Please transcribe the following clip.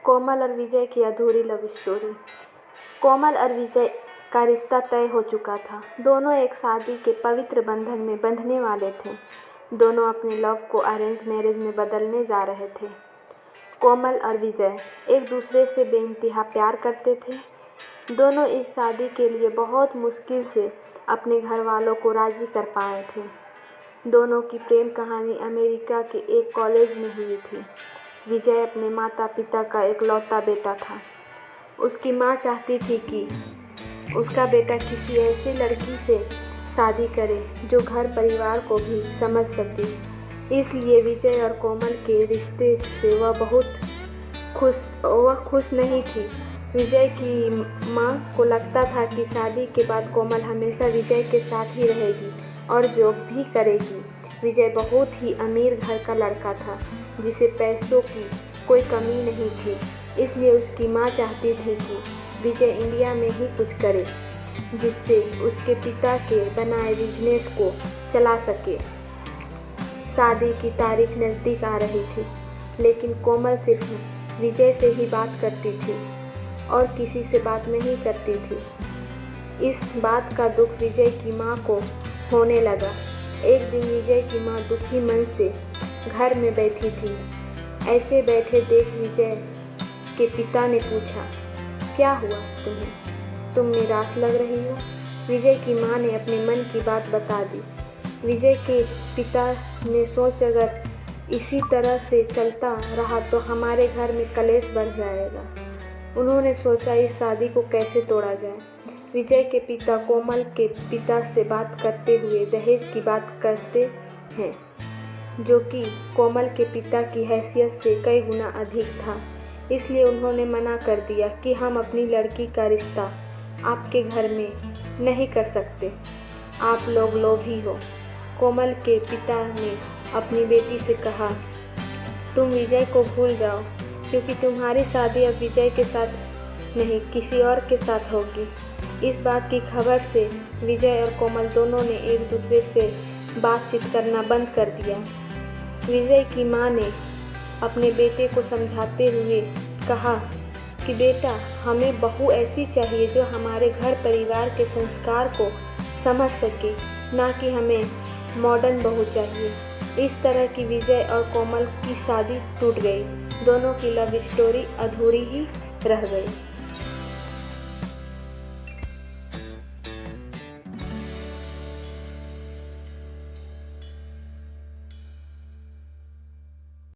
कोमल और विजय की अधूरी लव स्टोरी। कोमल और विजय का रिश्ता तय हो चुका था। दोनों एक शादी के पवित्र बंधन में बंधने वाले थे। दोनों अपने लव को अरेंज मैरिज में बदलने जा रहे थे। कोमल और विजय एक दूसरे से बेइंतहा प्यार करते थे। दोनों इस शादी के लिए बहुत मुश्किल से अपने घर वालों को राज़ी कर पाए थे। दोनों की प्रेम कहानी अमेरिका के एक कॉलेज में हुई थी। विजय अपने माता पिता का इकलौता बेटा था। उसकी माँ चाहती थी कि उसका बेटा किसी ऐसी लड़की से शादी करे जो घर परिवार को भी समझ सके। इसलिए विजय और कोमल के रिश्ते से वह खुश नहीं थी। विजय की माँ को लगता था कि शादी के बाद कोमल हमेशा विजय के साथ ही रहेगी और जॉब भी करेगी। विजय बहुत ही अमीर घर का लड़का था जिसे पैसों की कोई कमी नहीं थी। इसलिए उसकी माँ चाहती थी कि विजय इंडिया में ही कुछ करे जिससे उसके पिता के बनाए बिजनेस को चला सके। शादी की तारीख नज़दीक आ रही थी, लेकिन कोमल सिर्फ विजय से ही बात करती थी और किसी से बात नहीं करती थी। इस बात का दुख विजय की माँ को होने लगा। एक दिन विजय की माँ दुखी मन से घर में बैठी थी। ऐसे बैठे देख विजय के पिता ने पूछा, क्या हुआ तुम्हें? तुम निराश लग रही हो। विजय की माँ ने अपने मन की बात बता दी। विजय के पिता ने सोच, अगर इसी तरह से चलता रहा तो हमारे घर में कलेश बढ़ जाएगा। उन्होंने सोचा इस शादी को कैसे तोड़ा जाए। विजय के पिता कोमल के पिता से बात करते हुए दहेज की बात करते हैं, जो कि कोमल के पिता की हैसियत से कई गुना अधिक था। इसलिए उन्होंने मना कर दिया कि हम अपनी लड़की का रिश्ता आपके घर में नहीं कर सकते। आप लोग लोभी हो। कोमल के पिता ने अपनी बेटी से कहा, तुम विजय को भूल जाओ क्योंकि तुम्हारी शादी अब विजय के साथ नहीं किसी और के साथ होगी। इस बात की खबर से विजय और कोमल दोनों ने एक दूसरे से बातचीत करना बंद कर दिया। विजय की माँ ने अपने बेटे को समझाते हुए कहा कि बेटा, हमें बहू ऐसी चाहिए जो हमारे घर परिवार के संस्कार को समझ सके, ना कि हमें मॉडर्न बहू चाहिए। इस तरह की विजय और कोमल की शादी टूट गई। दोनों की लव स्टोरी अधूरी ही रह गई।